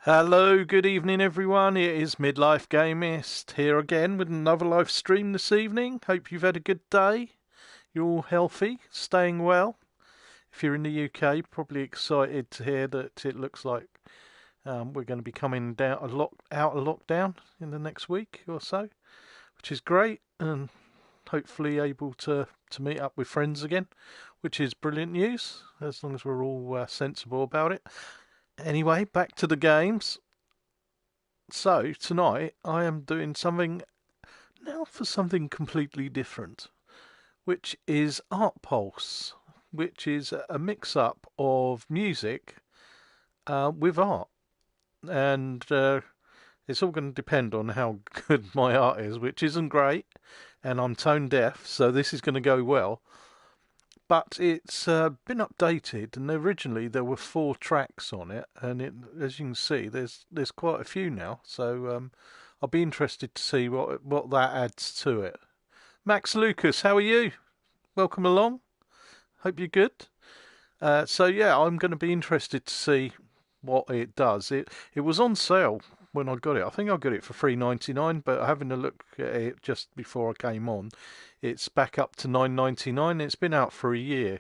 Hello, good evening everyone. It is Midlife Game-ist here again with another live stream this evening. Hope you've had a good day. You're all healthy, staying well. If you're in the UK, probably excited to hear that it looks like we're going to be coming down out of lockdown in the next week or so, which is great, and hopefully able to meet up with friends again, which is brilliant news, as long as we're all sensible about it. Anyway, back to the games. So, tonight I am doing something now for something completely different, which is ArtPulse, which is a mix up of music with art. And it's all going to depend on how good my art is, which isn't great, and I'm tone deaf, so this is going to go well. But it's been updated, and originally there were 4 tracks on it, and as you can see, there's quite a few now. So I'll be interested to see what that adds to it. Max Lucas, how are you? Welcome along. Hope you're good. So yeah, I'm going to be interested to see what it does. It was on sale when I got it. I think I got it for $3.99, but having a look at it just before I came on, it's back up to $9.99. It's been out for a year.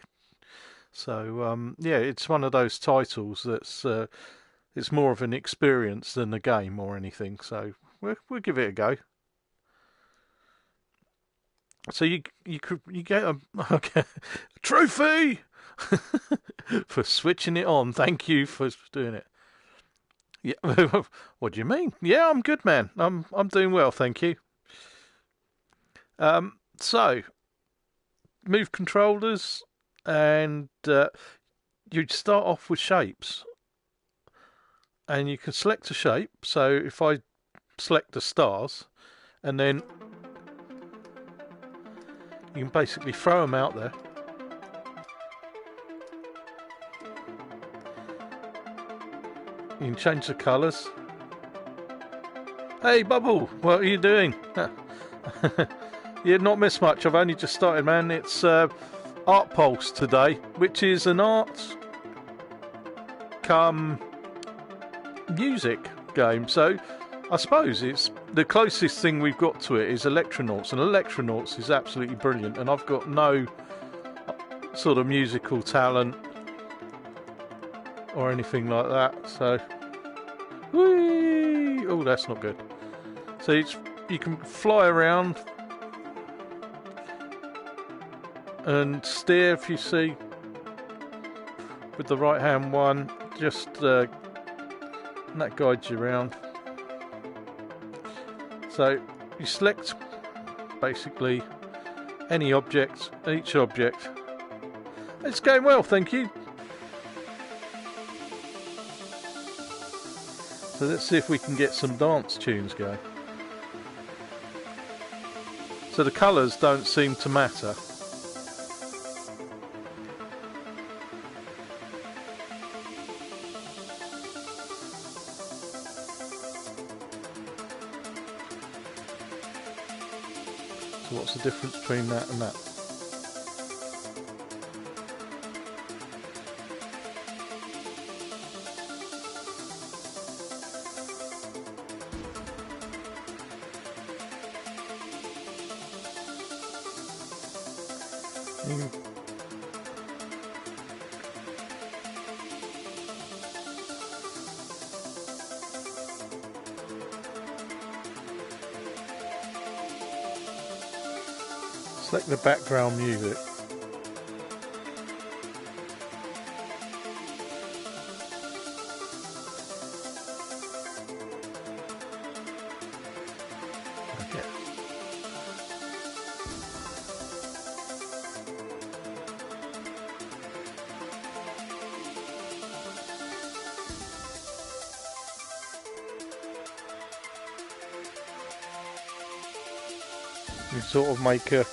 So yeah, it's one of those titles that's it's more of an experience than a game or anything. So we'll give it a go. So you get a okay, trophy for switching it on. Thank you for doing it. Yeah, what do you mean? Yeah, I'm good, man. I'm doing well, thank you. So move controllers, and you'd start off with shapes, and you can select a shape. So if I select the stars, and then you can basically throw them out there. You can change the colours. Hey, Bubble, what are you doing? You've not missed much. I've only just started, man. It's ArtPulse today, which is an art come music game. So I suppose it's the closest thing we've got to it is Electronauts, and Electronauts is absolutely brilliant, and I've got no sort of musical talent or anything like that. So, whee! Oh, that's not good. So you can fly around and steer, if you see, with the right hand one, just and that guides you around. So you select basically any object, each object. It's going well, thank you. So let's see if we can get some dance tunes going. So the colours don't seem to matter. So what's the difference between that and that? Select the background music. Okay. You sort of make a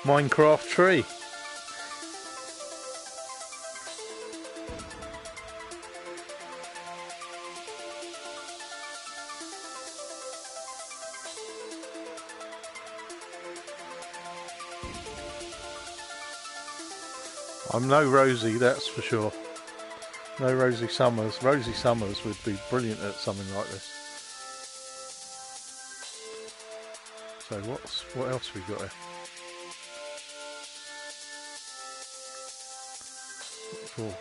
Minecraft tree. I'm no Rosie, that's for sure. No Rosie Summers. Rosie Summers would be brilliant at something like this. So what else we got here? Cool.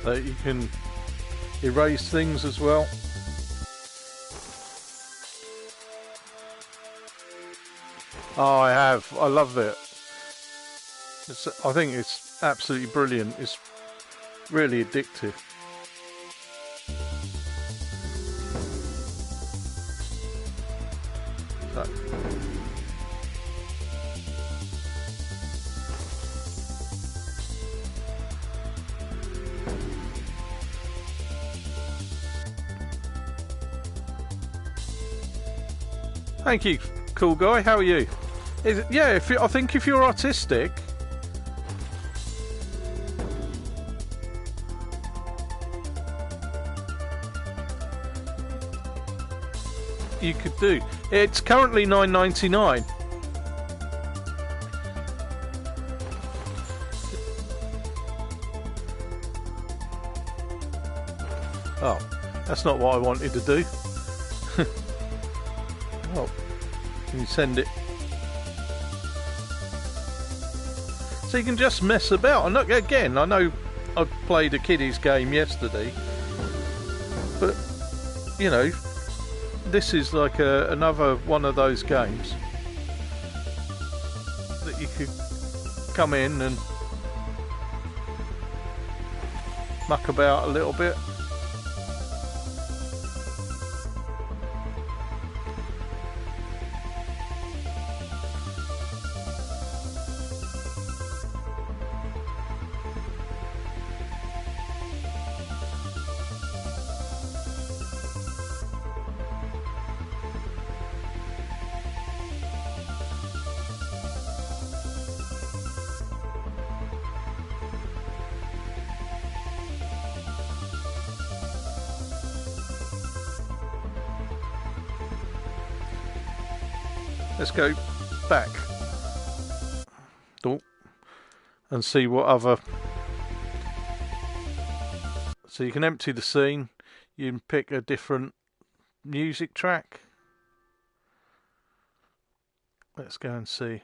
So you can erase things as well. Oh, I have. I love it. I think it's absolutely brilliant. It's really addictive. So. Thank you, cool guy. How are you? Yeah, I think if you're artistic, you could do. It's currently $9.99. Oh, that's not what I wanted to do. Oh, can you send it? So you can just mess about. And look, again, I know I played a kiddies game yesterday, but you know, this is like another one of those games that you could come in and muck about a little bit. Let's go back and see what other. So you can empty the scene. You can pick a different music track. Let's go and see.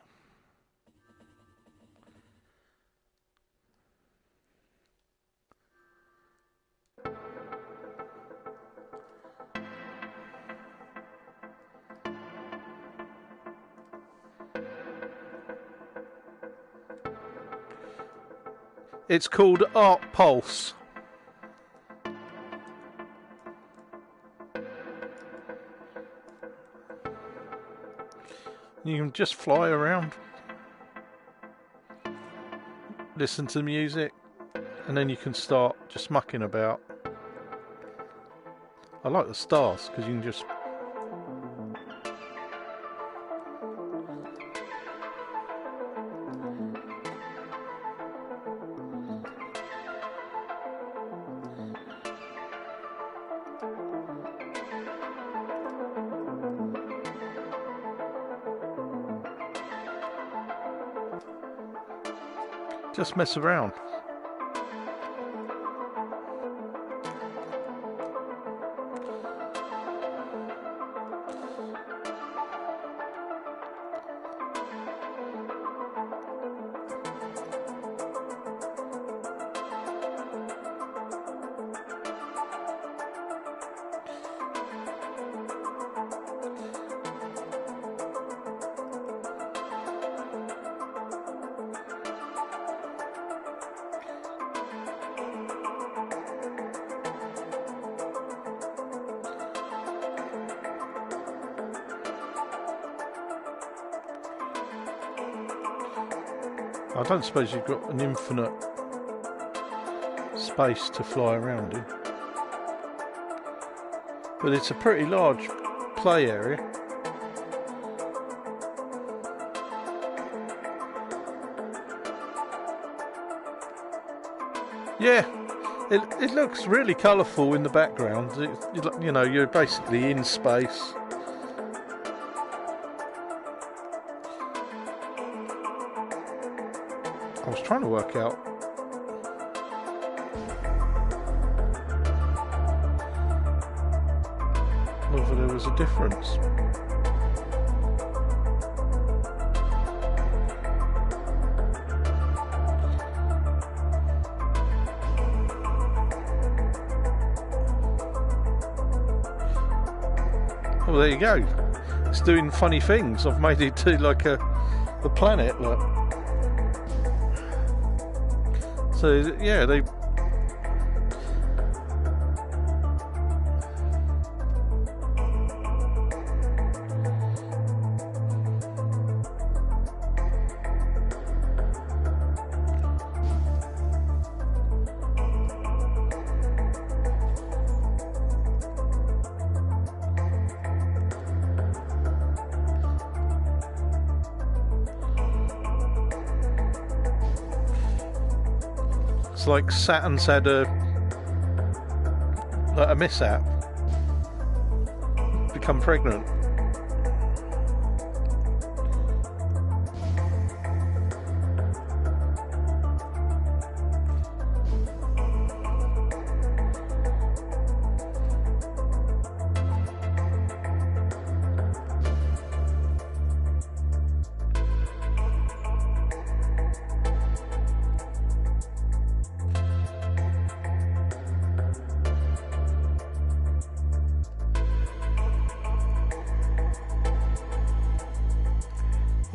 It's called ArtPulse. You can just fly around, listen to music, and then you can start just mucking about. I like the stars because you can just mess around. I don't suppose you've got an infinite space to fly around in, but it's a pretty large play area. Yeah, it looks really colourful in the background. You know, you're basically in space. I was trying to work out whether there was a difference. Well, there you go. It's doing funny things. I've made it do like a planet, look. So yeah, they. It's like Saturn's had a mishap, become pregnant.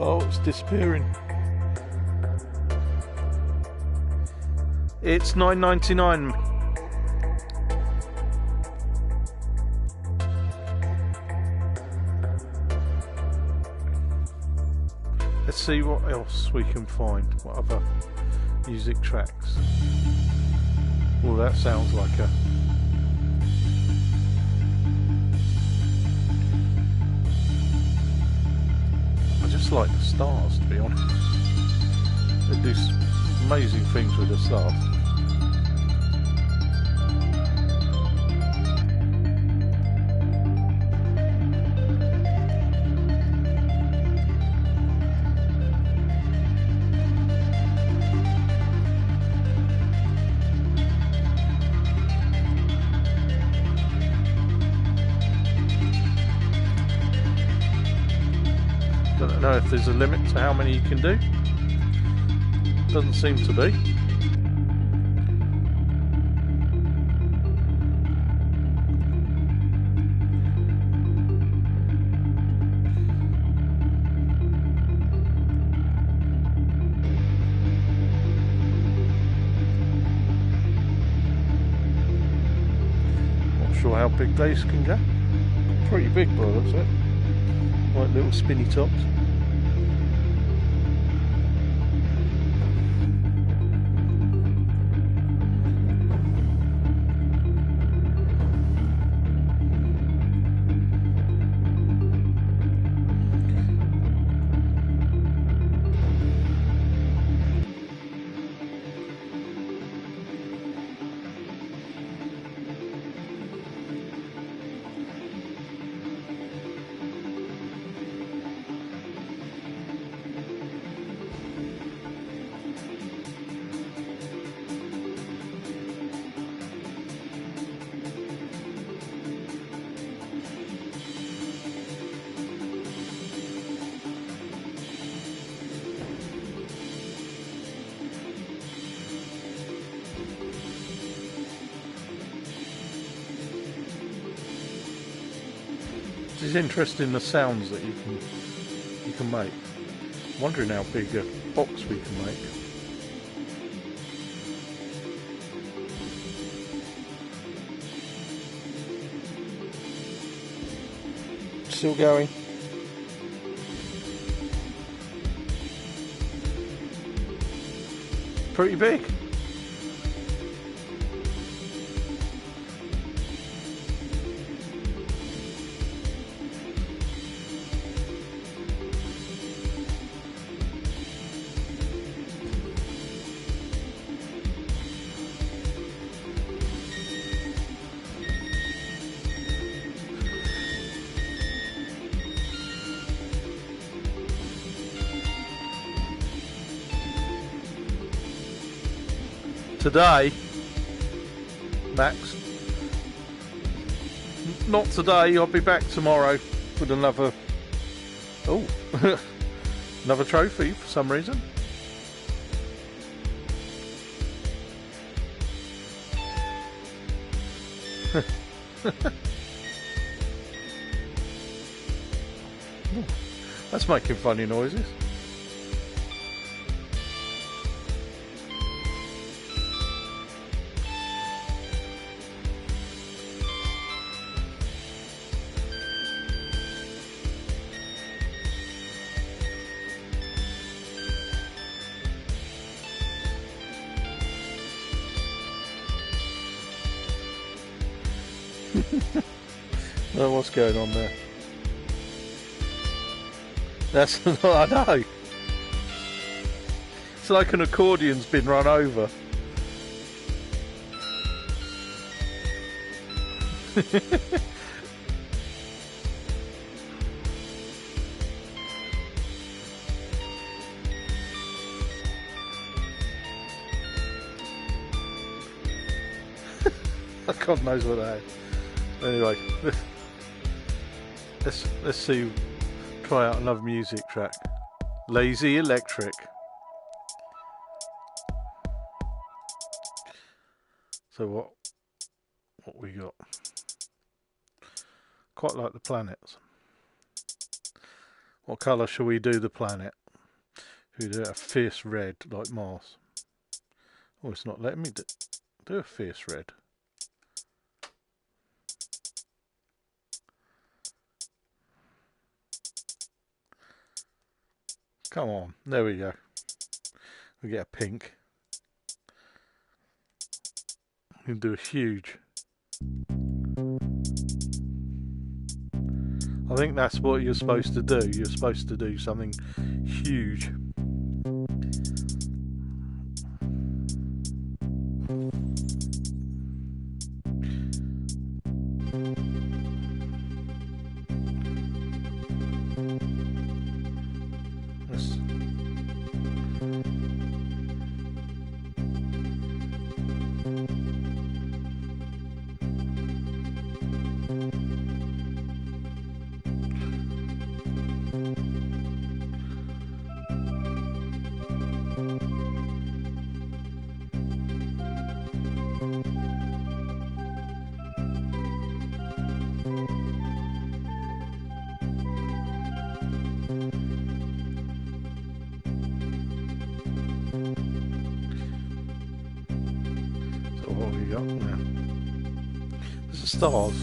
Oh, it's disappearing. It's $9.99. Let's see what else we can find. What other music tracks? Well, that sounds like a... I just like the stars, to be honest. They do amazing things with the stars. Don't know if there's a limit to how many you can do. Doesn't seem to be. Not sure how big these can go. Pretty big by the looks of it. Like little spinny tops. It's interesting the sounds that you can make. I'm wondering how big a box we can make. Still going. Pretty big. today, Max. Not today. I'll be back tomorrow with another. Oh, another trophy for some reason. That's making funny noises. Oh, what's going on there? That's I know. It's like an accordion's been run over. God knows what that is. Anyway, let's see. Try out another music track. Lazy Electric. So what we got? Quite like the planets. What colour shall we do the planet? We do a fierce red like Mars. Oh, it's not letting me do a fierce red. Come on, there we go. We get a pink. We can do a huge. I think that's what you're supposed to do. You're supposed to do something huge. What have we got now? This is stars.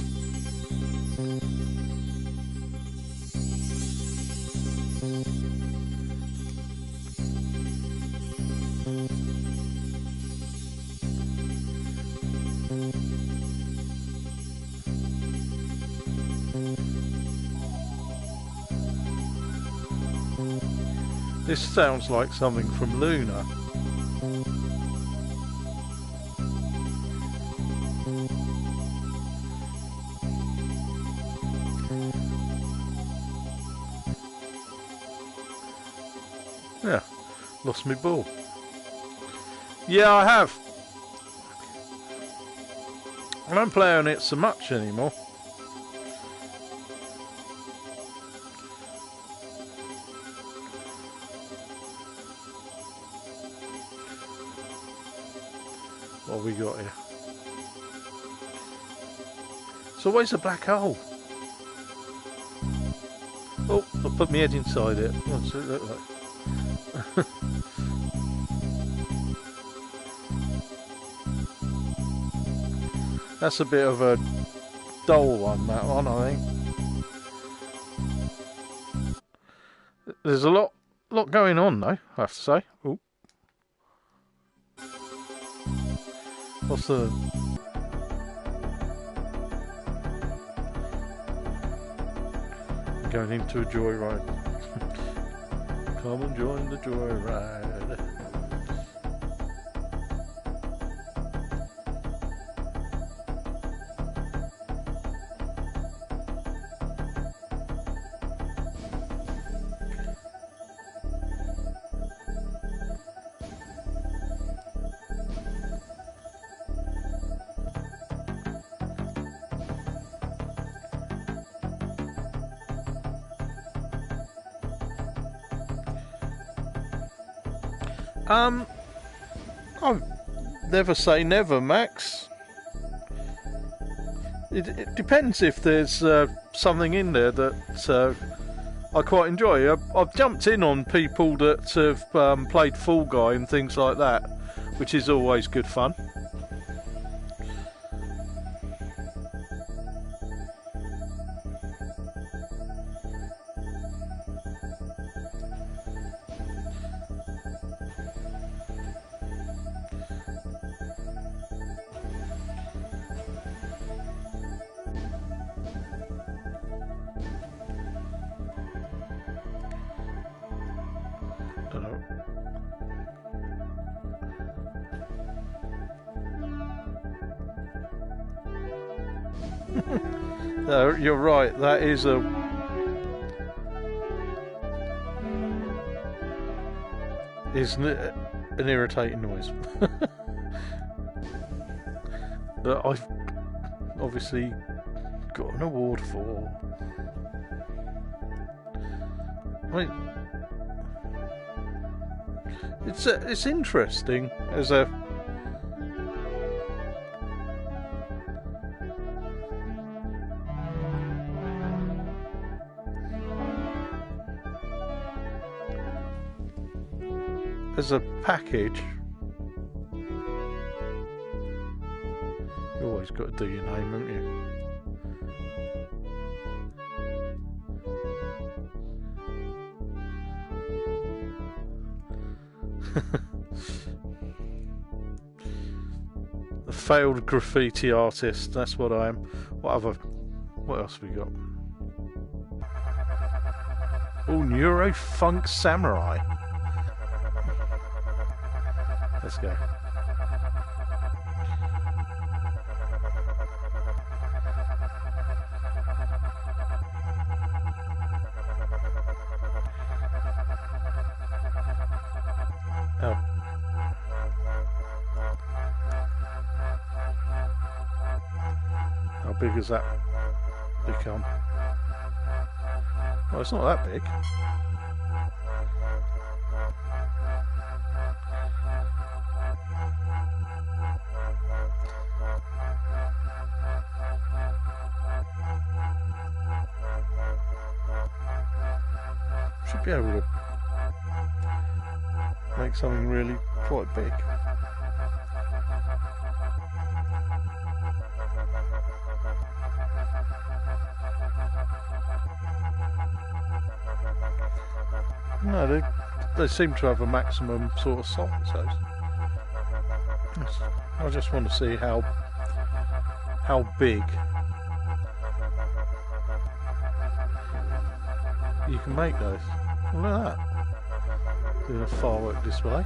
This sounds like something from Luna. Yeah, lost my ball. Yeah, I have. I don't play on it so much anymore. What have we got here? It's always a black hole. Oh, I put my head inside it. What's it look like? That's a bit of a dull one, that one, I think. There's a lot going on, though, I have to say. Ooh. What's the... Going into a joyride. Come and join the joyride. I never say never, Max. It depends if there's something in there that I quite enjoy. I've jumped in on people that have played Fall Guy and things like that, which is always good fun. No, you're right, that is an irritating noise that I've obviously got an award for. I mean, it's interesting as a package. You always got to do your name, haven't you? A failed graffiti artist, that's what I am. What else have we got? Oh, Neurofunk Samurai. Let's go. Oh. How big has that become? Well, it's not that big. Should be able to make something really quite big. No, they seem to have a maximum sort of size. So I just want to see how big you can make those. Look at that. Doing a firework display.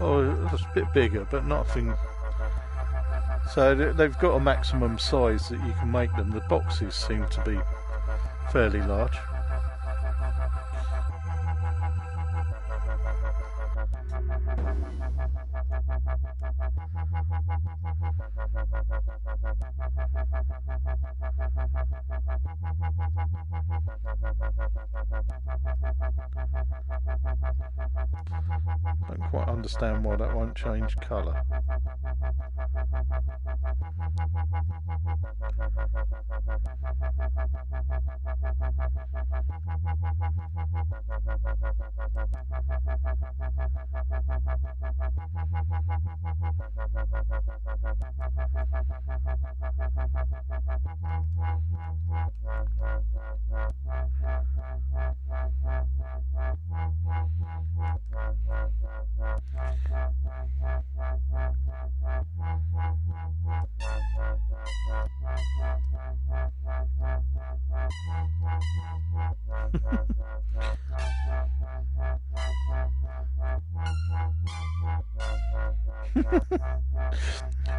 Oh, it's a bit bigger, but nothing. So they've got a maximum size that you can make them. The boxes seem to be fairly large. Don't quite understand why that won't change colour.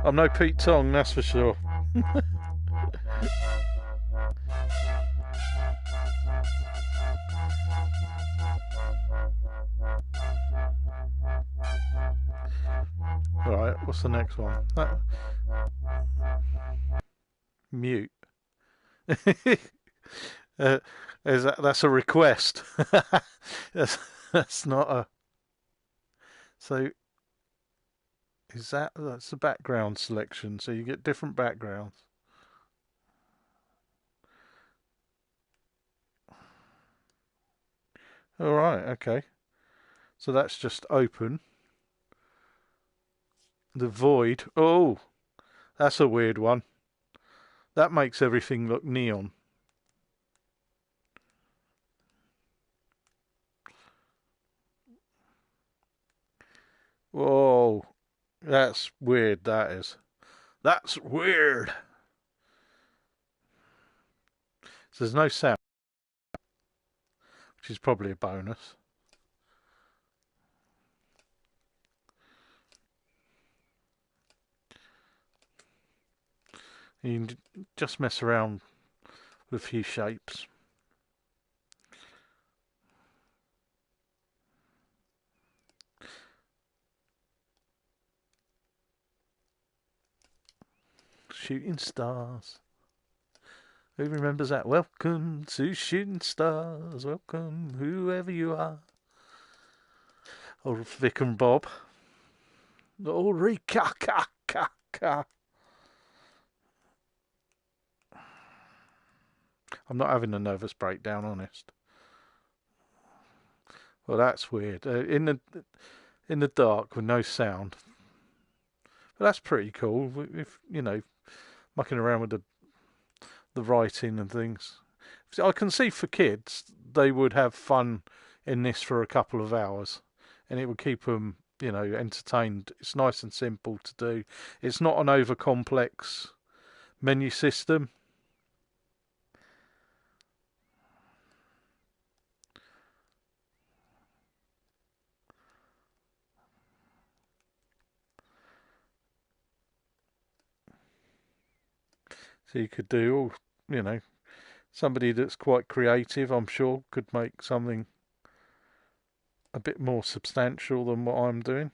I'm no Pete Tong, that's for sure. Right, what's the next one? Mute. That's a request. that's not a. So that's the background selection? So you get different backgrounds. All right, okay. So that's just open. The void. Oh, that's a weird one. That makes everything look neon. Whoa, that's weird. That is. That's weird. So there's no sound, which is probably a bonus. You can just mess around with a few shapes. Shooting stars. Who remembers that? Welcome to Shooting Stars. Welcome, whoever you are. Oh, Vic and Bob. Oh, Rika-ka-ka-ka. I'm not having a nervous breakdown, honest. Well, that's weird. In the dark with no sound. But that's pretty cool. If you know, mucking around with the writing and things. I can see for kids they would have fun in this for a couple of hours, and it would keep them, you know, entertained. It's nice and simple to do. It's not an over complex menu system. So you could do all, you know, somebody that's quite creative, I'm sure, could make something a bit more substantial than what I'm doing.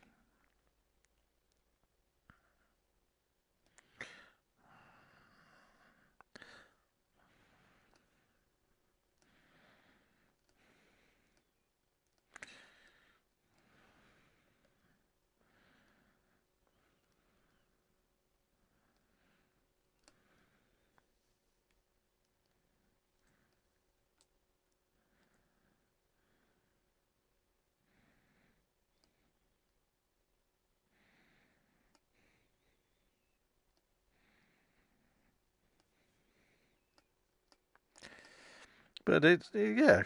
But yeah,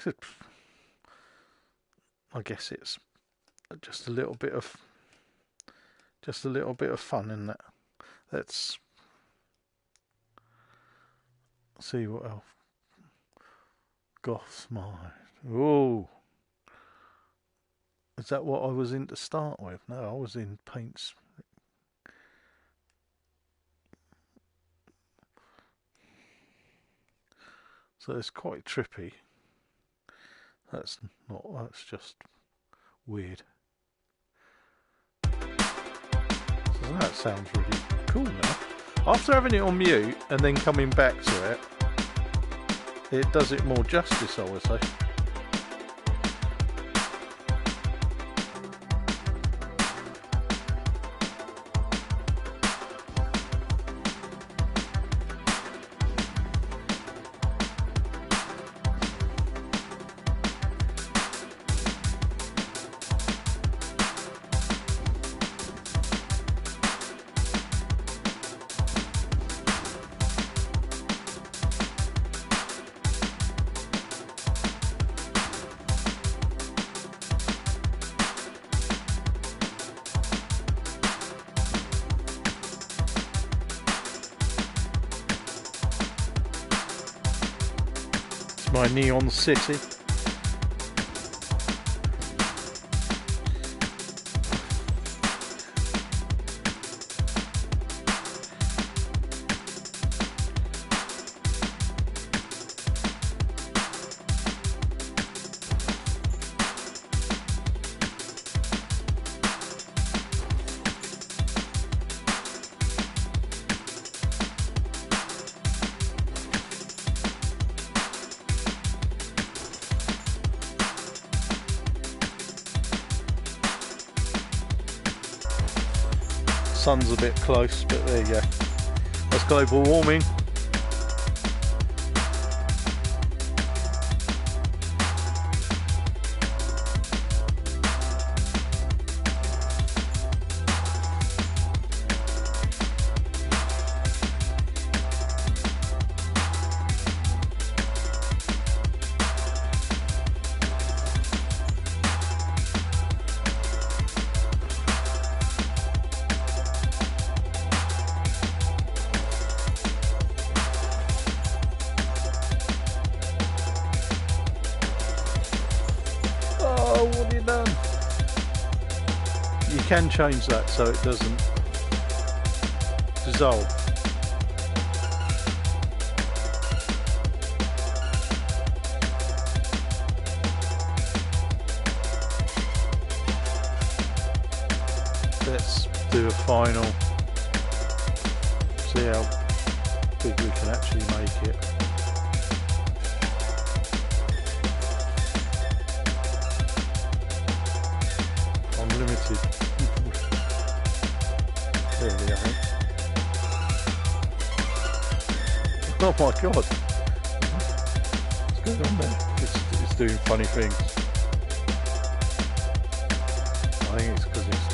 I guess it's just a little bit of fun in that. Let's see what else. Goth's mind. Oh, is that what I was in to start with? No, I was in paints. So it's quite trippy. That's just weird. So that sounds really cool now. After having it on mute and then coming back to it, it does it more justice, I would say. My neon city. sun's a bit close, but there you go. That's global warming. Oh, what have you done? You can change that so it doesn't dissolve. Let's do a final. See how big we can actually make it. Limited. There we are. Oh my god. What's going on there? It's doing funny things. I think it's because it's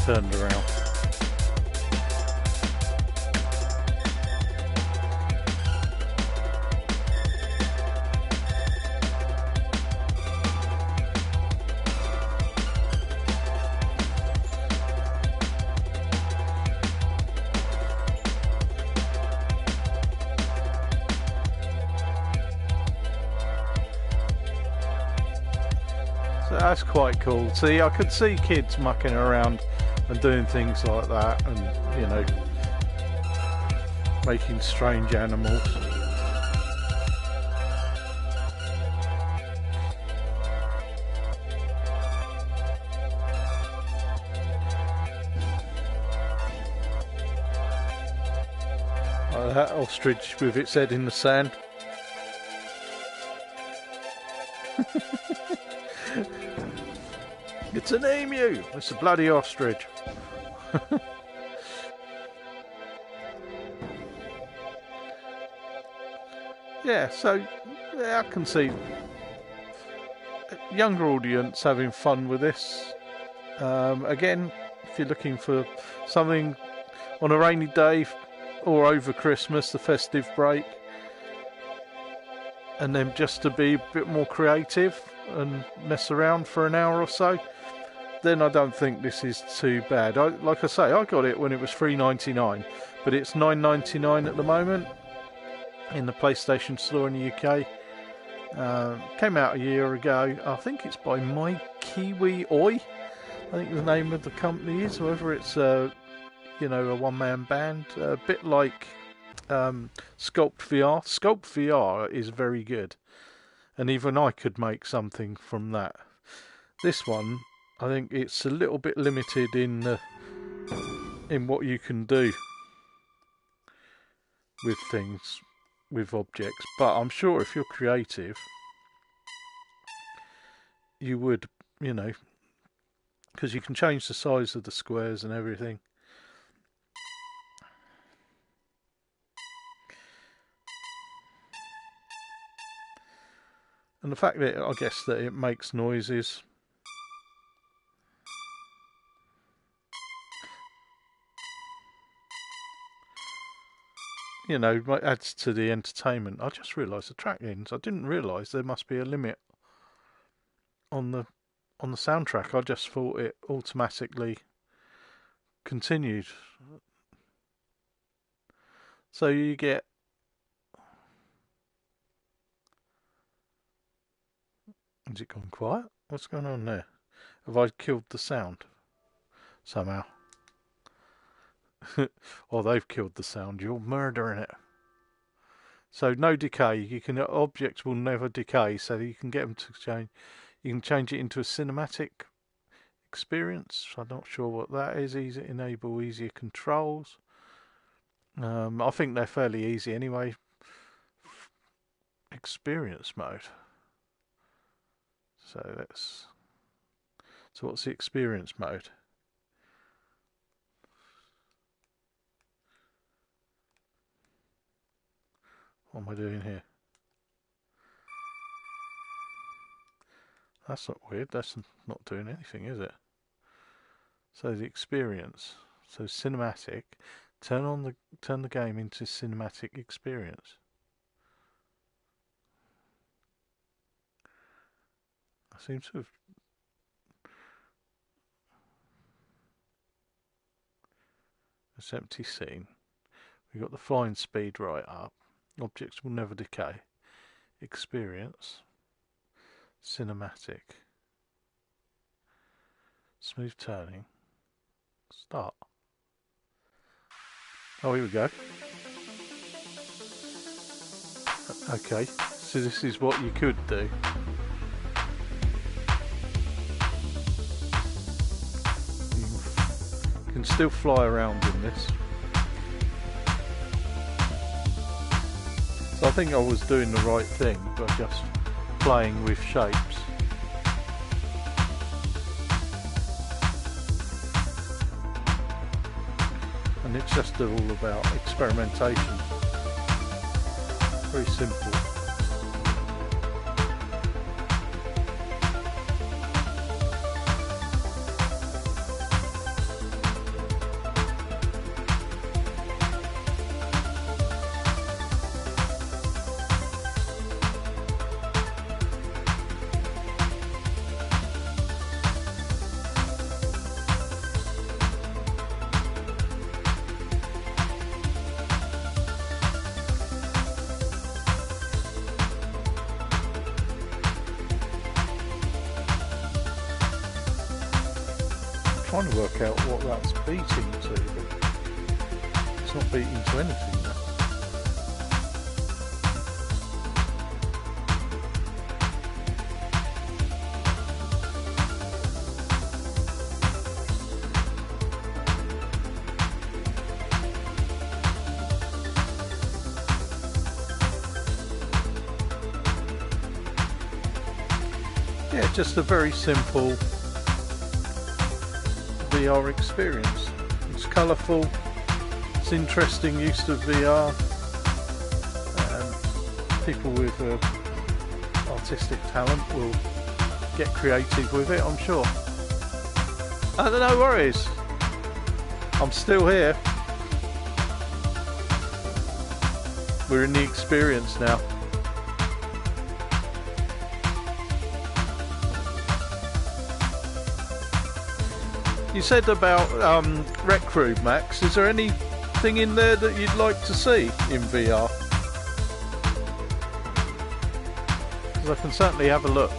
turned around. That's quite cool. See, I could see kids mucking around and doing things like that, and you know, making strange animals. Like that ostrich with its head in the sand. It's an emu! It's a bloody ostrich. Yeah, so yeah, I can see a younger audience having fun with this. Again, if you're looking for something on a rainy day or over Christmas, the festive break, and then just to be a bit more creative and mess around for an hour or so, then I don't think this is too bad. Like I say, I got it when it was $3.99, but it's $9.99 at the moment in the PlayStation Store in the UK. Came out a year ago. I think it's by MeKiwi Oy, I think the name of the company is, whether it's you know, a one-man band, a bit like Sculpt VR. Sculpt VR is very good, and even I could make something from that. This one, I think it's a little bit limited in what you can do with things, with objects. But I'm sure if you're creative, you would, you know, because you can change the size of the squares and everything. And the fact that I guess that it makes noises. You know, adds to the entertainment. I just realised the track ends. I didn't realise there must be a limit on the soundtrack. I just thought it automatically continued. So you get has it gone quiet? What's going on there? Have I killed the sound somehow? Or they've killed the sound. You're murdering it. So no decay. You can objects will never decay. So you can get them to change. You can change it into a cinematic experience. I'm not sure what that is. Enable easier controls. I think they're fairly easy anyway. Experience mode. So what's the experience mode? What am I doing here? That's not weird. That's not doing anything, is it? So the experience. So cinematic. Turn the game into cinematic experience. I seem to have. This empty scene. We got the flying speed right up. Objects will never decay. Experience. Cinematic. Smooth turning. Start. Oh, here we go. Okay, so this is what you could do. You can still fly around in this. So I think I was doing the right thing by just playing with shapes. And it's just all about experimentation. Very simple. Trying to work out what that's beating to, but it's not beating to anything now. Yeah, just a very simple VR experience. It's colourful, it's interesting use of VR. People with artistic talent will get creative with it, I'm sure. No worries, I'm still here. We're in the experience now. You said about Rec Room, Max. Is there anything in there that you'd like to see in VR? Because I can certainly have a look.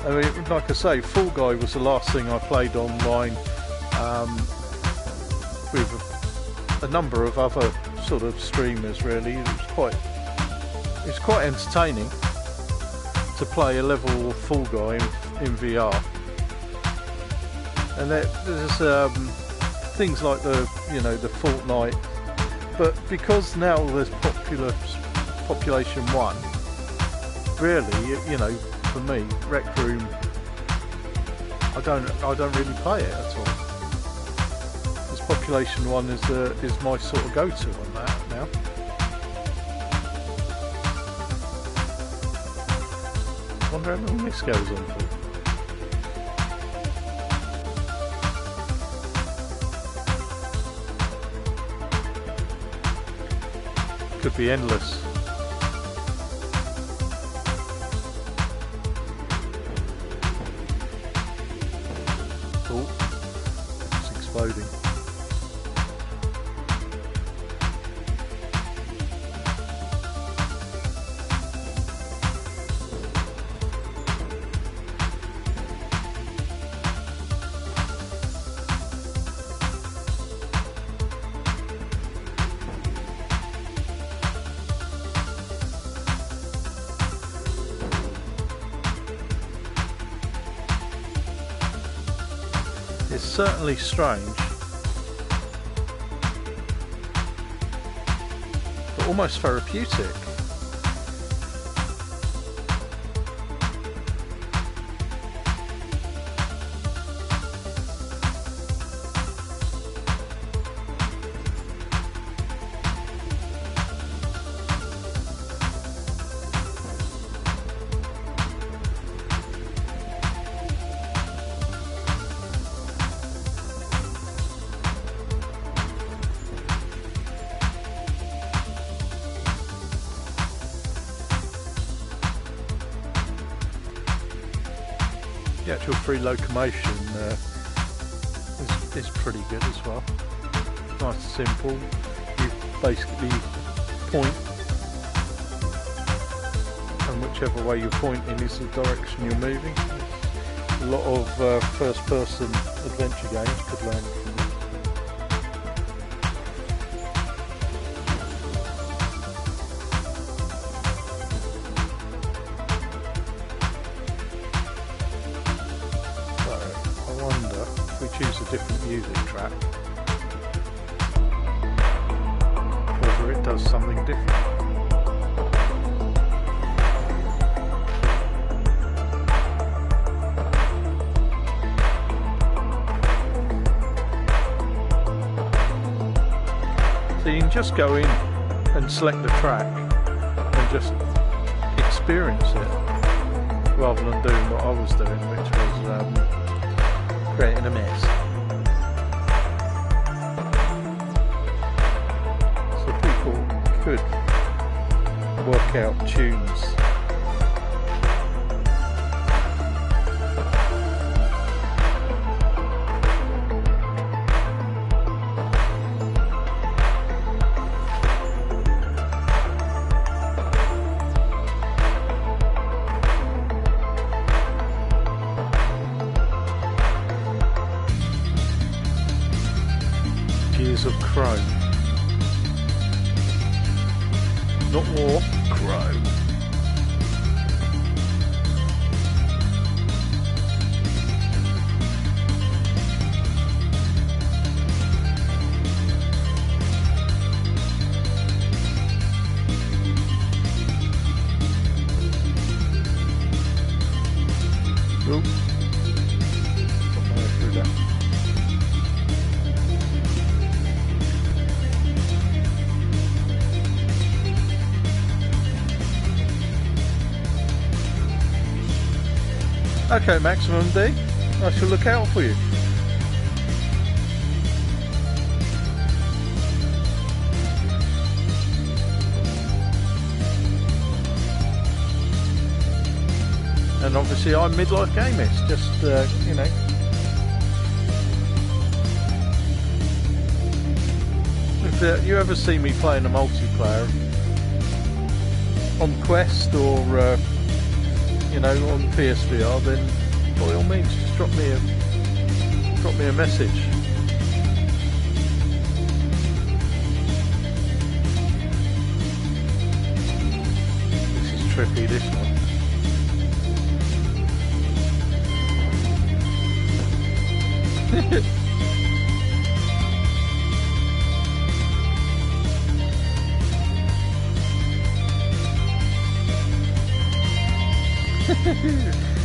I mean, like I say, Fall Guy was the last thing I played online with a number of other sort of streamers. Really, it was quite entertaining to play a level of Fall Guy in VR. And there's things like the Fortnite, but because now there's population 1, really, for me, Rec Room, I don't really play it at all. Because population 1 is my sort of go-to on that now. I wonder how long this goes on for. Could be endless. Oh, it's exploding. It's certainly strange, but almost therapeutic. the actual free locomotion is pretty good as well. Nice and simple. You basically point, and whichever way you're pointing is the direction you're moving. A lot of first-person adventure games could learn from it. So, I wonder if we choose a different music track, whether it does something different. So you can just go in and select the track and just experience it, rather than doing what I was doing, which was creating a mess. So people could work out tunes. Of Chrome, not war, Chrome. Oop. Through that. Okay, Maximum D, I shall look out for you. And obviously I'm Midlife Game-ist, just, you know. If you ever see me playing a multiplayer on Quest or you know, on PSVR, then by all means just drop me a message. This is trippy, this one.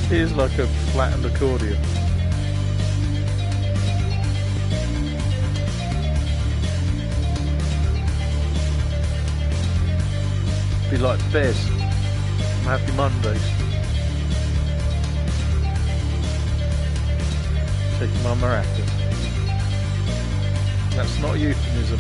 It is like a flattened accordion. Be like Bez from Happy Mondays. Shaking my maracas. That's not a euphemism.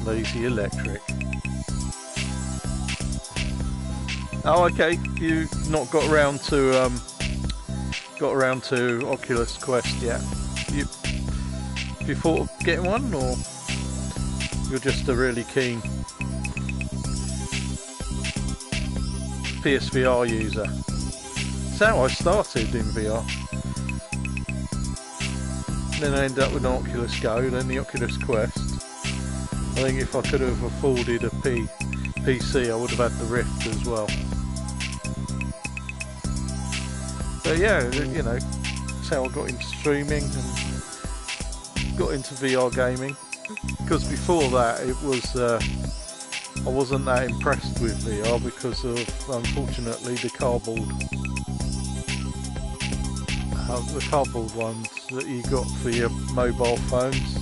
Lazy Electric. Oh, okay. You not got around to Oculus Quest yet? You thought of getting one, or you're just a really keen PSVR user? That's how I started in VR. Then I ended up with an Oculus Go, then the Oculus Quest. I think if I could have afforded a PC, I would have had the Rift as well. But yeah, you know, that's how I got into streaming and got into VR gaming. Because before that, it was I wasn't that impressed with VR because of, unfortunately, the cardboard ones that you got for your mobile phones,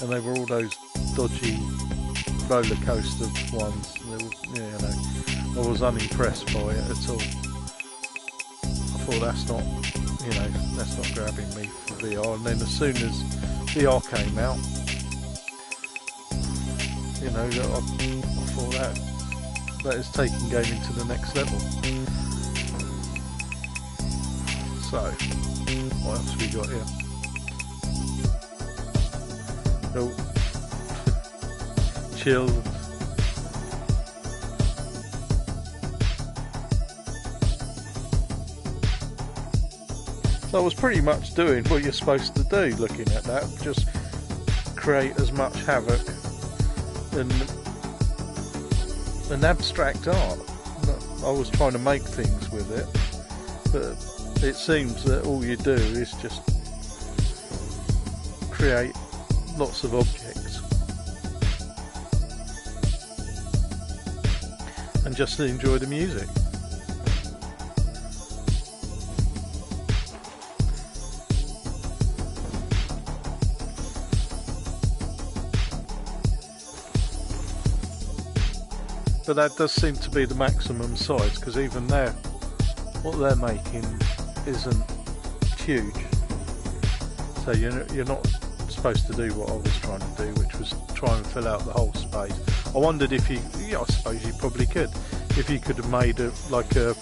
and they were all those dodgy roller coaster ones. They were, you know, I was unimpressed by it at all. I thought that's not grabbing me for VR, and then as soon as VR came out, you know, I thought that is taking gaming to the next level. So, what else we got here? Oh, chill. So I was pretty much doing what you're supposed to do looking at that, just create as much havoc and an abstract art. I was trying to make things with it, but it seems that all you do is just create lots of objects and just enjoy the music. But that does seem to be the maximum size, because even there, what they're making isn't huge. So you're not supposed to do what I was trying to do, which was try and fill out the whole space. I wondered if I suppose you probably could, if you could have made it like your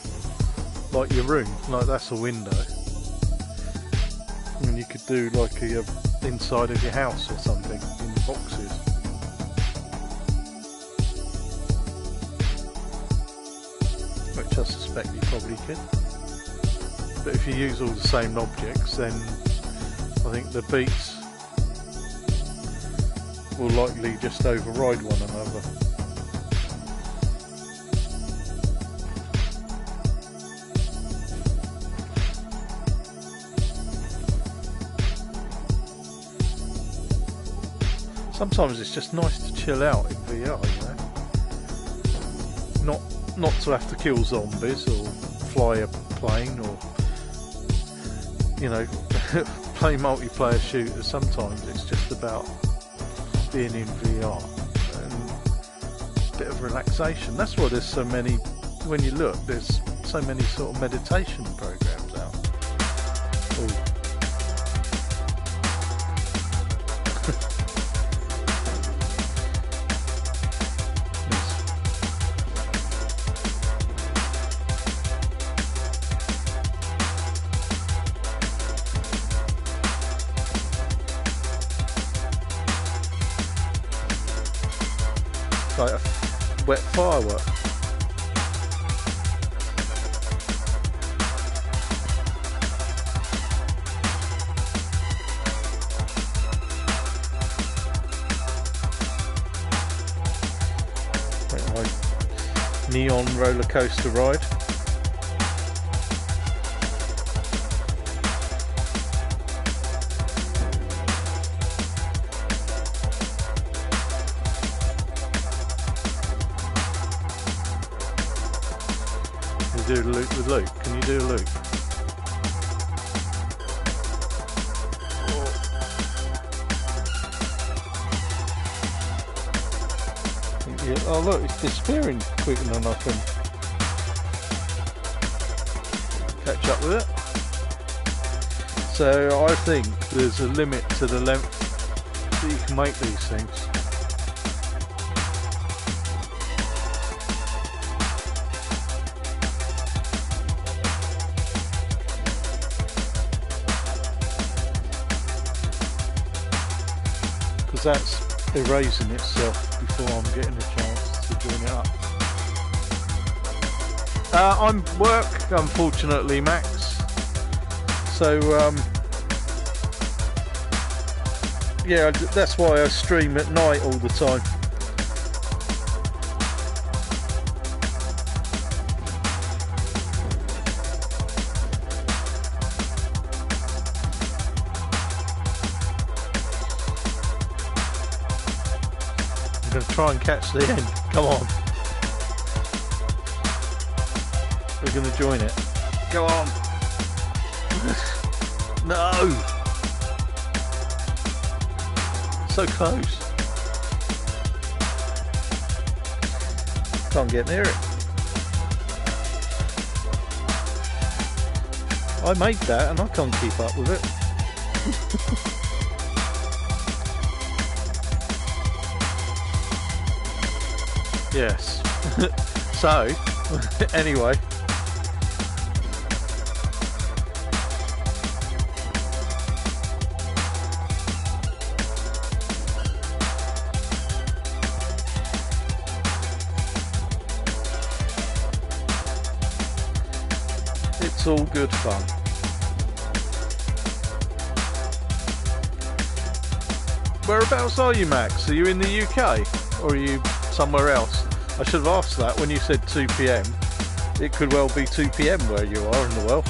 room, like that's a window, and you could do like a inside of your house or something in boxes. Which I suspect you probably could. But if you use all the same objects, then I think the beats will likely just override one another. Sometimes it's just nice to chill out in VR, you know? Not to have to kill zombies or fly a plane or, you know, play multiplayer shooters. Sometimes it's just about being in VR and a bit of relaxation. That's why there's so many, when you look, there's so many sort of meditation programs out. Ooh. Like a wet firework. Like neon roller coaster ride. Do a loop with Luke. Can you do a loop? Yeah. Oh look, it's disappearing quicker than I can catch up with it. So I think there's a limit to the length that you can make these things. That's erasing itself before I'm getting a chance to join it up. I'm work, unfortunately, Max. So yeah, that's why I stream at night all the time. I'm going to try and catch the end. Come on. We're going to join it. Go on. No. So close. Can't get near it. I made that and I can't keep up with it. Yes. So, anyway. It's all good fun. Whereabouts are you, Max? Are you in the UK or are you somewhere else? I should have asked that when you said 2 PM. It could well be 2 PM where you are in the world.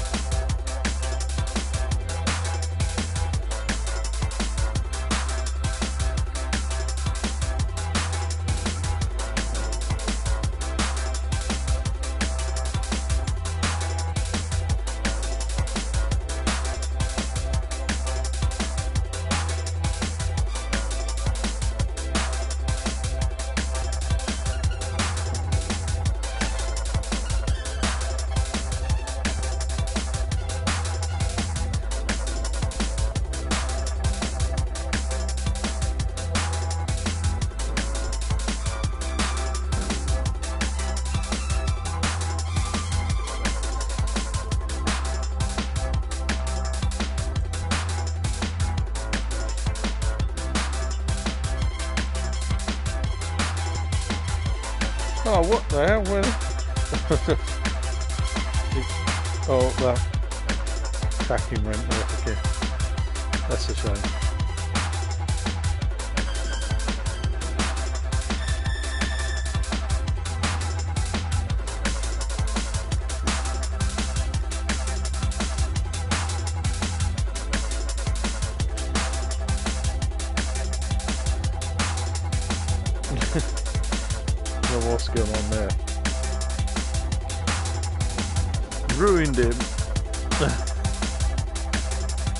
Oh, what the hell? Oh, the tracking went off again. That's a shame. What's going on there? Ruined him.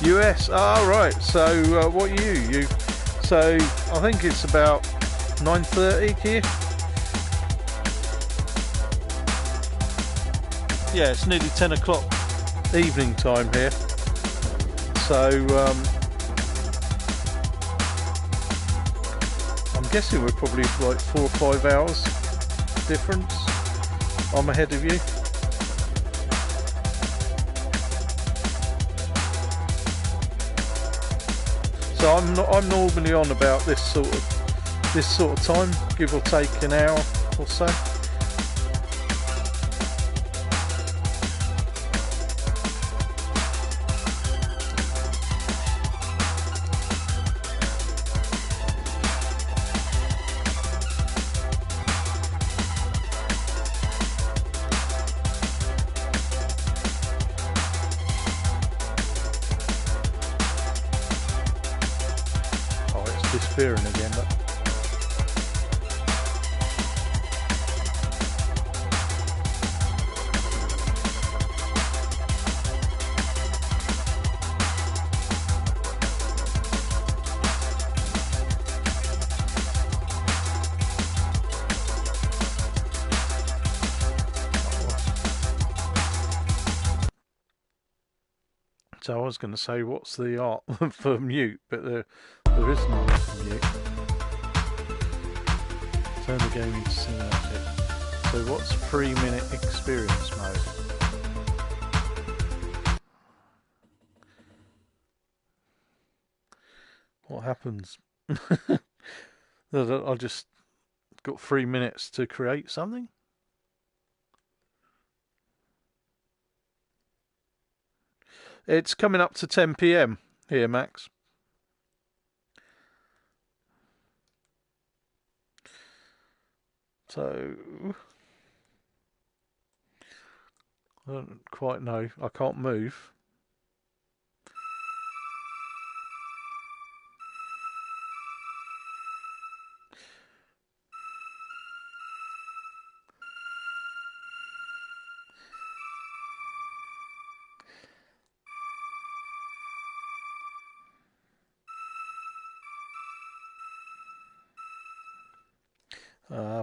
US. Ah, right. So what are you? So I think it's about 9:30 here. Yeah, it's nearly 10 o'clock evening time here. So I'm guessing we're probably like 4 or 5 hours difference. I'm ahead of you. So I'm normally on about this sort of time, give or take an hour or so. Disappearing again, but so I was going to say what's the art for mute, but there is none for mute. Turn the game into cinematic. So what's 3-minute experience mode? What happens? I just got 3 minutes to create something? It's coming up to 10 PM here, Max. So I don't quite know. I can't move.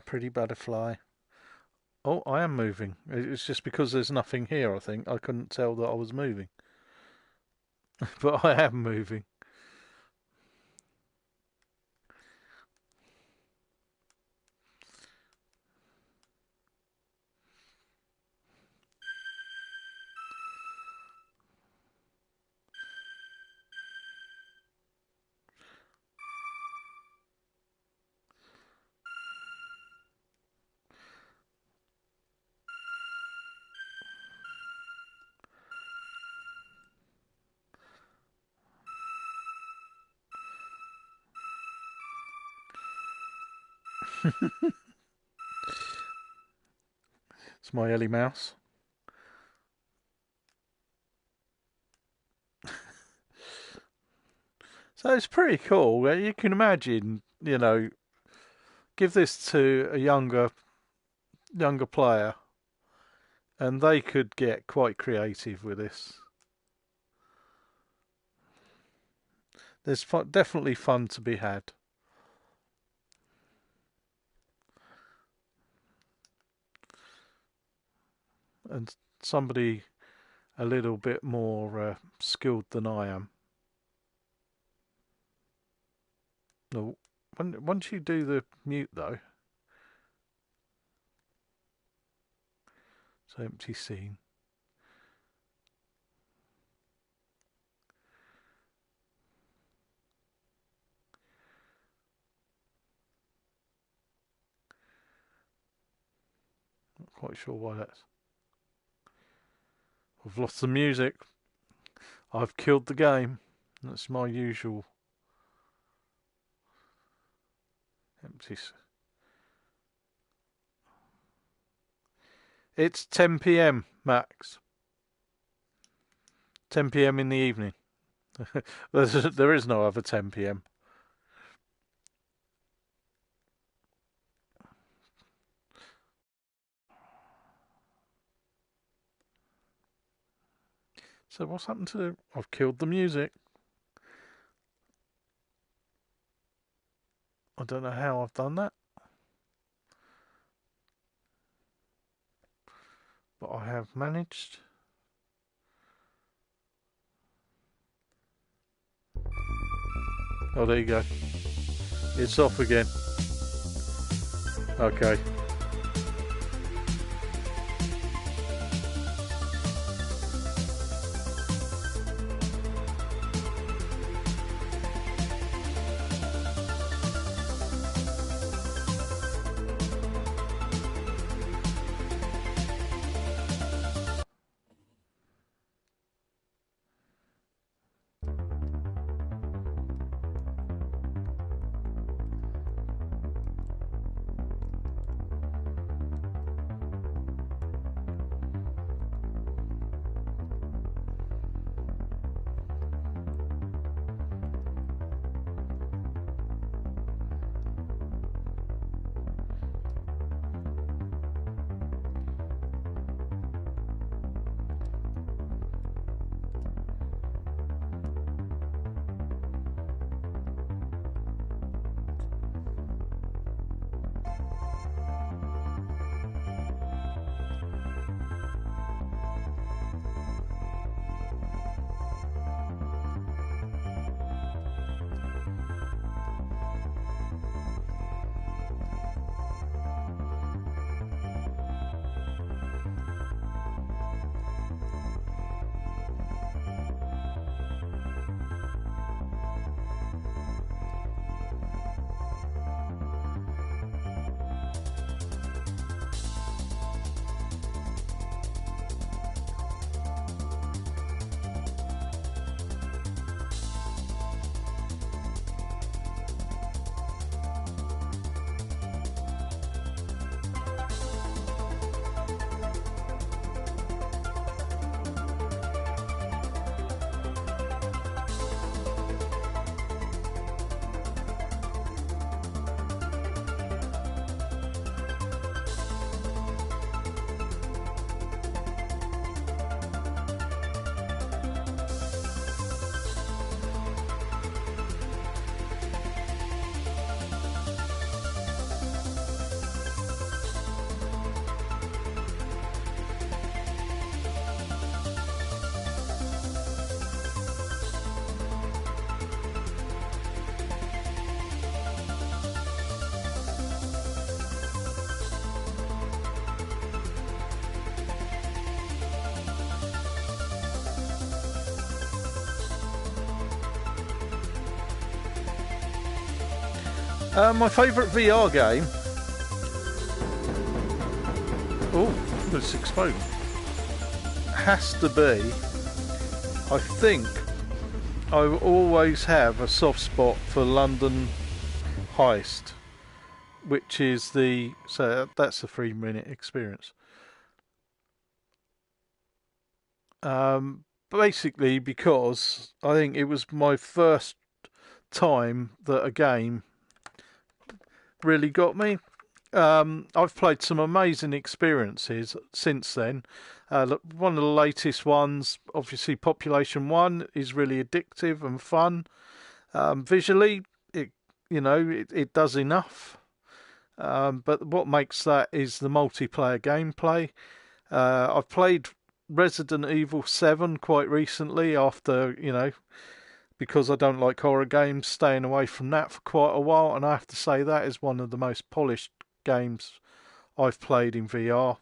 Pretty butterfly. Oh, I am moving. It's just because there's nothing here, I think. I couldn't tell that I was moving. But I am moving. It's my Ellie mouse. So it's pretty cool. You can imagine, give this to a younger player, and they could get quite creative with this. There's definitely fun to be had. And somebody a little bit more skilled than I am. No, once you do the mute though, it's empty scene. Not quite sure why that's. I've lost the music. I've killed the game. That's my usual empty. It's 10 p.m. Max. 10 p.m. in the evening. There is no other 10 p.m. So what's happened to? I've killed the music. I don't know how I've done that, but I have managed. Oh, there you go. It's off again. Okay. My favourite VR game. Oh, it's exploding. Has to be. I think I always have a soft spot for London Heist, which is so that's a 3-minute experience. Basically because I think it was my first time that a game really got me. I've played some amazing experiences since then. One of the latest ones, obviously Population 1, is really addictive and fun. Visually, it does enough. But what makes that is the multiplayer gameplay. I've played Resident Evil 7 quite recently after, because I don't like horror games, staying away from that for quite a while, and I have to say that is one of the most polished games I've played in VR.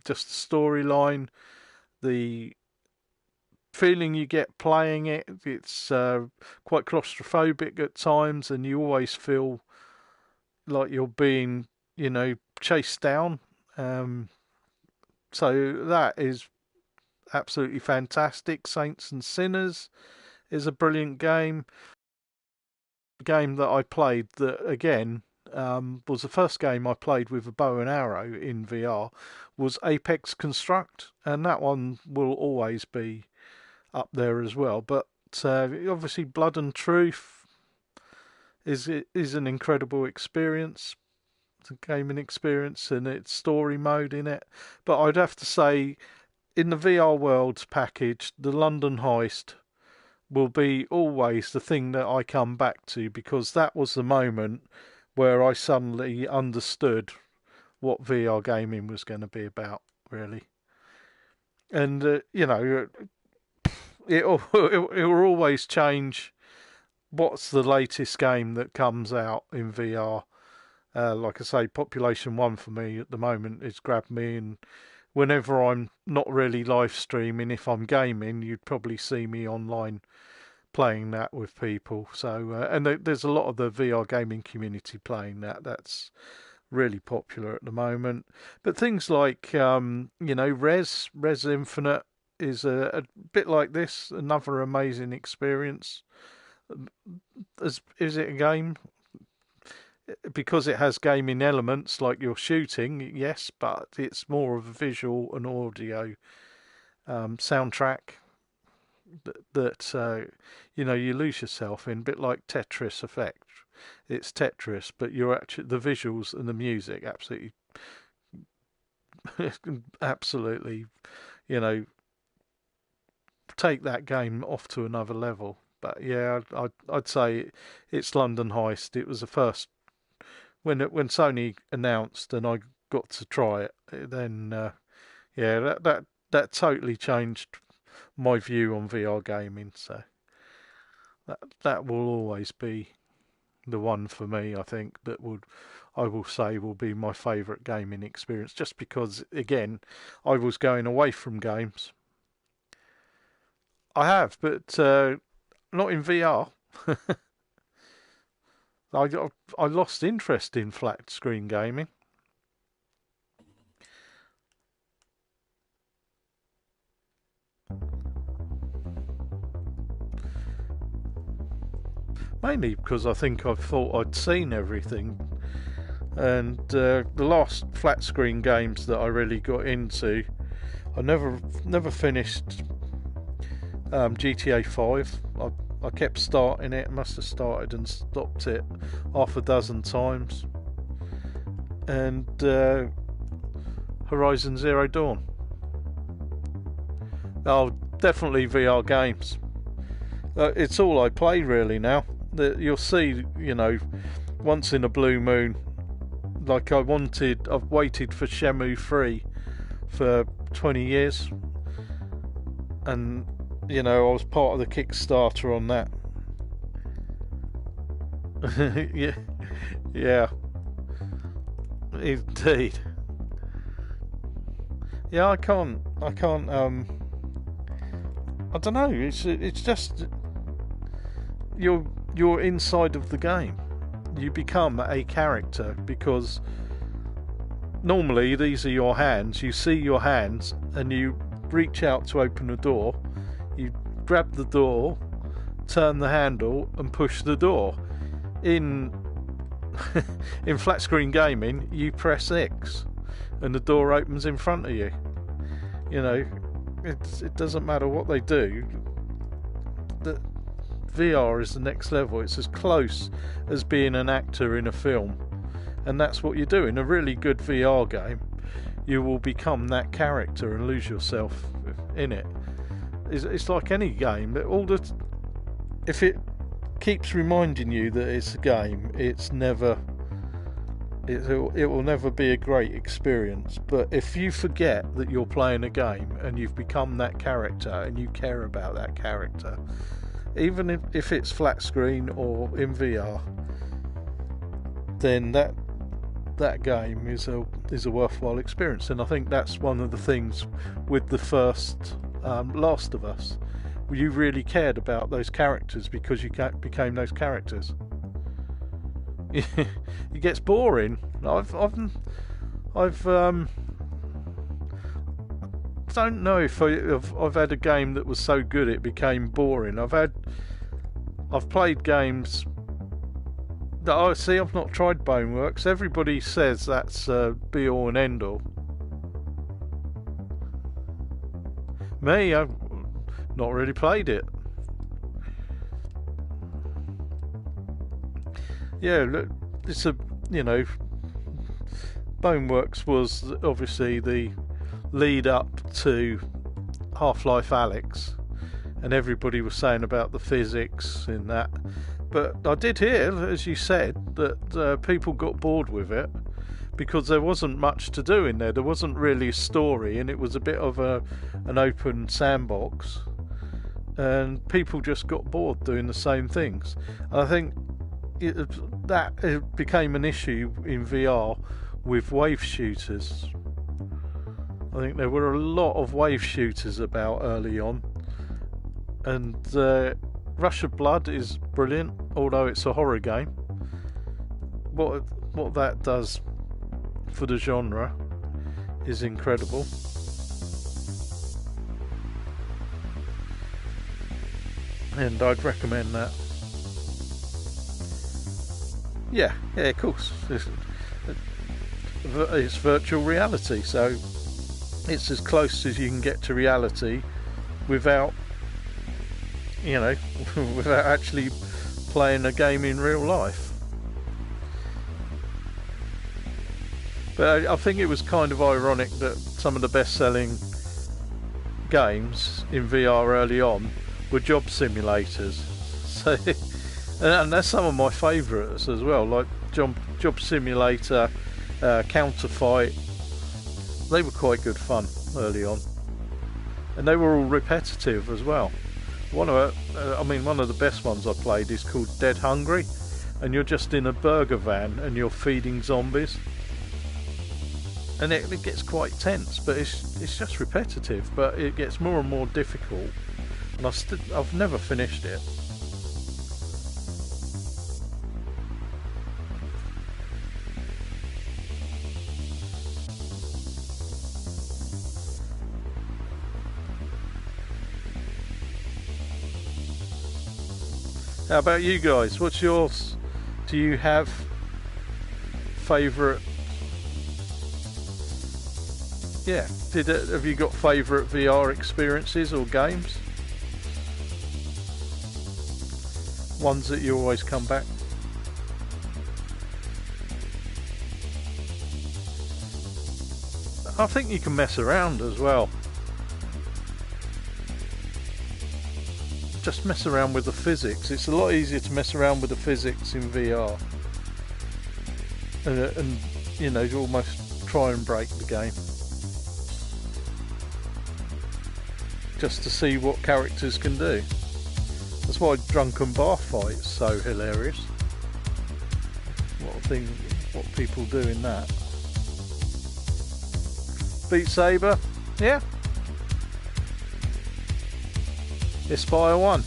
Just the storyline, the feeling you get playing it, it's quite claustrophobic at times, and you always feel like you're being, chased down. So that is absolutely fantastic. Saints and Sinners is a brilliant game. The game that I played that again was the first game I played with a bow and arrow in VR was Apex Construct, and that one will always be up there as well. But obviously Blood and Truth is an incredible experience. It's a gaming experience and its story mode in it. But I'd have to say, in the VR Worlds package, the London Heist will be always the thing that I come back to, because that was the moment where I suddenly understood what VR gaming was going to be about, really. And, it will always change what's the latest game that comes out in VR. Like I say, Population 1 for me at the moment has grabbed me, and whenever I'm not really live streaming, if I'm gaming, you'd probably see me online playing that with people. So, and there's a lot of the VR gaming community playing that. That's really popular at the moment. But things like, Res Infinite is a bit like this, another amazing experience. Is it a game? Because it has gaming elements like you're shooting, yes, but it's more of a visual and audio soundtrack that you lose yourself in, a bit like Tetris Effect. It's Tetris, but you're actually, the visuals and the music absolutely take that game off to another level. But yeah, I'd say it's London Heist. It was the first when Sony announced and I got to try it. Then that totally changed my view on VR gaming. So that will always be the one for me. I think I will say will be my favourite gaming experience, just because again I was going away from games. I have, but not in VR. I lost interest in flat screen gaming. Mainly because I think I thought I'd seen everything. And the last flat screen games that I really got into, I never finished GTA 5. I kept starting it, must have started and stopped it half a dozen times. And Horizon Zero Dawn. Oh, definitely VR games. It's all I play really now. You'll see, once in a blue moon, like I've waited for Shenmue 3 for 20 years. And I was part of the Kickstarter on that. yeah, indeed. Yeah, I can't. I don't know. It's just you're inside of the game. you become a character, because normally these are your hands. You see your hands and you reach out to open the door, you grab the door, turn the handle and push the door. In flat screen gaming, you press X and the door opens in front of you. You know, it doesn't matter what they do. The VR is the next level. It's as close as being an actor in a film, and that's what you do in a really good VR game. You will become that character and lose yourself in it. It's like any game. If it keeps reminding you that it's a game, it will never be a great experience. But if you forget that you're playing a game and you've become that character and you care about that character, even if it's flat screen or in VR, then that game is a worthwhile experience. And I think that's one of the things with the first Last of Us. You really cared about those characters because you became those characters. It gets boring. I've don't know if I've had a game that was so good it became boring. I've played games that I've not tried Boneworks. Everybody says that's be all and end all. Me, I've not really played it. Yeah, look, it's Boneworks was obviously the lead up to Half-Life Alyx, and everybody was saying about the physics in that. But I did hear, as you said, that people got bored with it because there wasn't much to do in there. There wasn't really a story, and it was a bit of an open sandbox, and people just got bored doing the same things. And I think that became an issue in VR with wave shooters. I think there were a lot of wave shooters about early on, and Rush of Blood is brilliant, although it's a horror game. What that does for the genre is incredible. And I'd recommend that. Yeah, of course. It's virtual reality, so it's as close as you can get to reality without without actually playing a game in real life. But I think it was kind of ironic that some of the best-selling games in VR early on were job simulators. So, and that's some of my favourites as well, like Job Simulator, Counterfight. They were quite good fun early on, and they were all repetitive as well. One of the best ones I played is called Dead Hungry, and you're just in a burger van and you're feeding zombies, and it gets quite tense, but it's just repetitive, but it gets more and more difficult, and I've never finished it. How about you guys? What's yours? Do you have favourite? Yeah, have you got favourite VR experiences or games? Ones that you always come back? I think you can mess around as well. Just mess around with the physics. It's a lot easier to mess around with the physics in VR, and you almost try and break the game just to see what characters can do. That's why Drunken Bar Fight's so hilarious. What people do in that. Beat Saber, yeah. Aspire 1.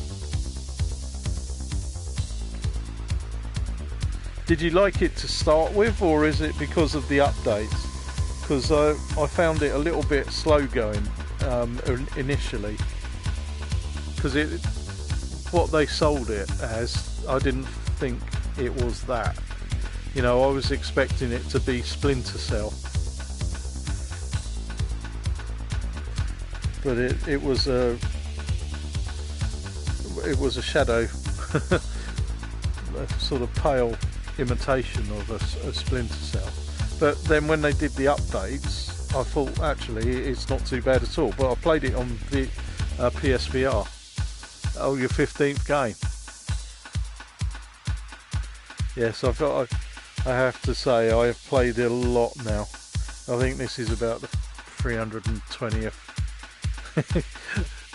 Did you like it to start with, or is it because of the updates? Because I found it a little bit slow going initially. Because what they sold it as, I didn't think it was that. You know, I was expecting it to be Splinter Cell. But it was a shadow, a sort of pale imitation of a Splinter Cell. But then when they did the updates, I thought actually it's not too bad at all. But I played it on the PSVR. Oh, your 15th game. Yes, I have to say I have played it a lot now. I think this is about the 320th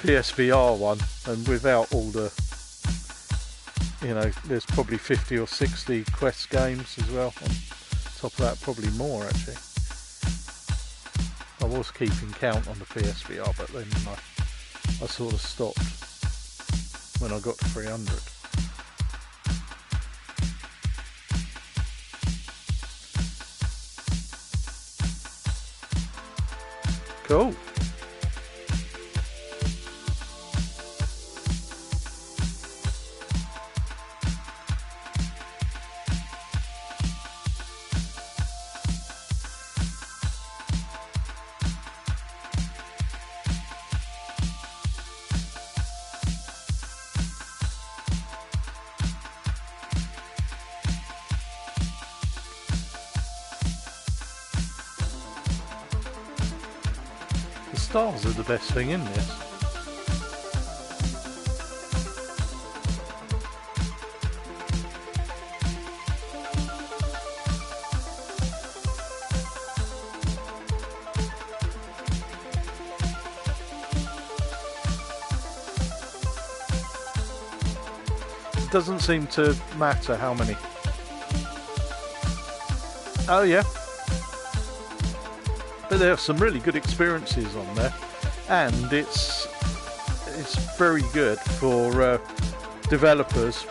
PSVR one, and without all the, you know, there's probably 50 or 60 Quest games as well. On top of that, probably more actually. I was keeping count on the PSVR, but then I sort of stopped when I got to 300. Cool. The stars are the best thing in this. It doesn't seem to matter how many. Oh yeah. But there are some really good experiences on there, and it's very good for developers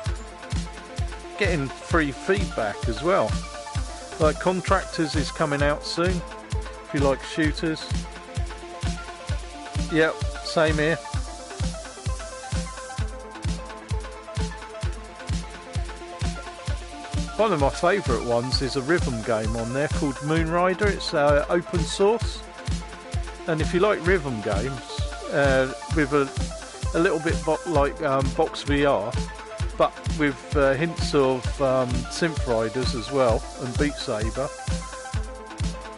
getting free feedback as well. Like Contractors is coming out soon, if you like shooters. Yep, same here. One of my favourite ones is a rhythm game on there called Moonrider. It's open source, and if you like rhythm games with a little bit like Box VR, but with hints of synth riders as well and Beat Saber,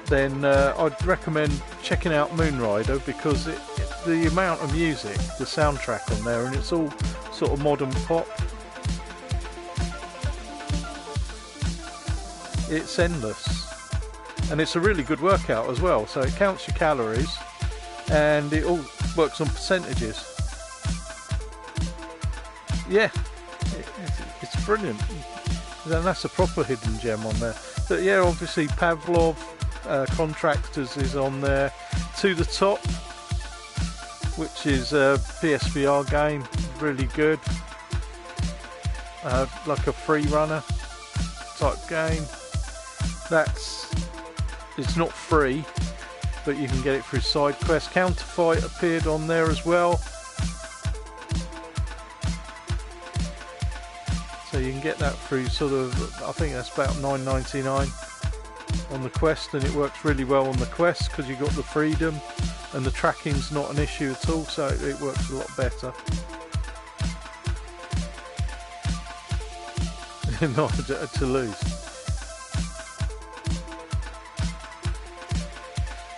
then I'd recommend checking out Moonrider, because the amount of music, the soundtrack on there, and it's all sort of modern pop. It's endless, and it's a really good workout as well, so it counts your calories and it all works on percentages. Yeah, it's brilliant, and that's a proper hidden gem on there. But yeah, obviously Pavlov, Contractors is on there. To the Top, which is a PSVR game, really good, like a free runner type game. It's not free, but you can get it through side quests. Counterfight appeared on there as well, so you can get that through sort of, I think that's about $9.99 on the Quest, and it works really well on the Quest because you've got the freedom and the tracking's not an issue at all, so it works a lot better. Not to lose.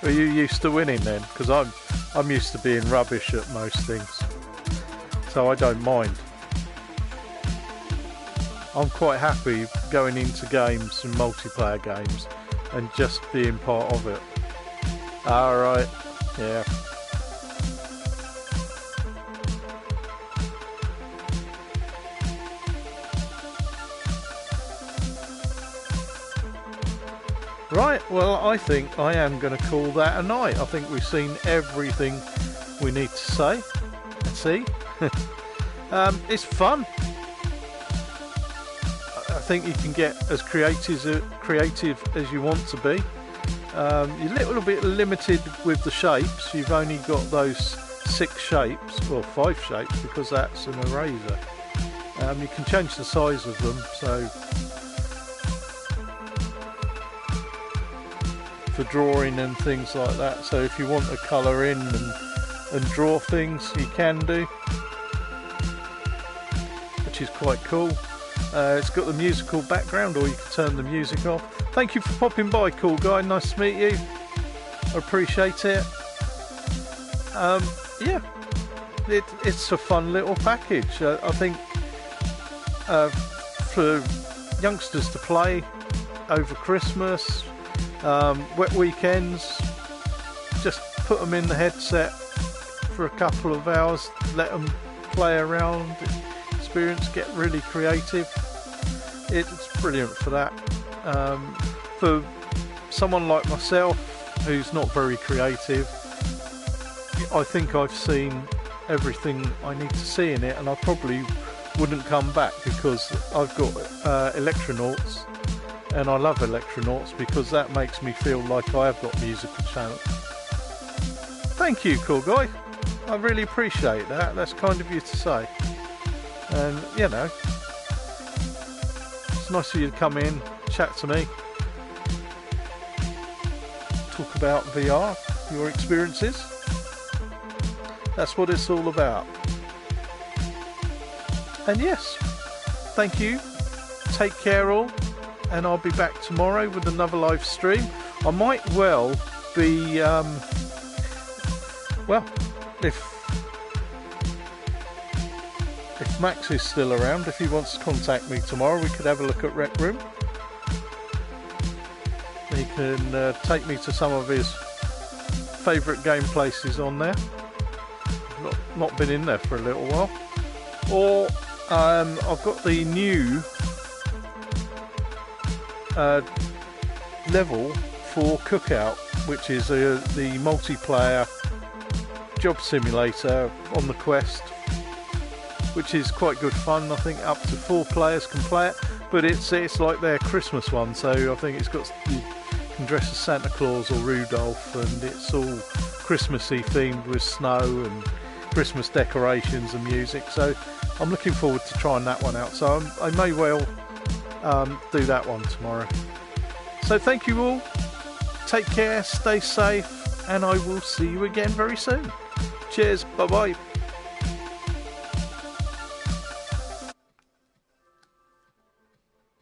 Are you used to winning then? Because I'm used to being rubbish at most things, so I don't mind. I'm quite happy going into games and multiplayer games and just being part of it. Alright, yeah. Right, well, I think I am going to call that a night. I think we've seen everything we need to say. Let's see. It's fun. think you can get as creative as you want to be. You're a little bit limited with the shapes. You've only got those 6 shapes, well 5 shapes, because that's an eraser. You can change the size of them, so for drawing and things like that. So if you want to colour in and draw things, you can do, which is quite cool. It's got the musical background, or you can turn the music off. Thank you for popping by, cool guy. Nice to meet you. I appreciate it. Yeah, it's a fun little package. I think for youngsters to play over Christmas, wet weekends, just put them in the headset for a couple of hours, let them play around, experience, get really creative. It's brilliant for that. For someone like myself who's not very creative, I think I've seen everything I need to see in it, and I probably wouldn't come back, because I've got Electronauts, and I love Electronauts because that makes me feel like I have got musical talent. Thank you, cool guy. I really appreciate that. That's kind of you to say. And you know, it's nice of you to come in, chat to me, talk about VR, your experiences. That's what it's all about. And yes, thank you. Take care all, and I'll be back tomorrow with another live stream. I might well be, well, if Max is still around, if he wants to contact me tomorrow, we could have a look at Rec Room. He can take me to some of his favourite game places on there. Not been in there for a little while. Or I've got the new level for Cookout, which is the multiplayer job simulator on the Quest, which is quite good fun. I think up to 4 players can play it, but it's like their Christmas one, so I think it's got, you can dress as Santa Claus or Rudolph, and it's all Christmassy themed with snow and Christmas decorations and music. So I'm looking forward to trying that one out, so I may well do that one tomorrow. So thank you all, take care, stay safe, and I will see you again very soon. Cheers, bye bye.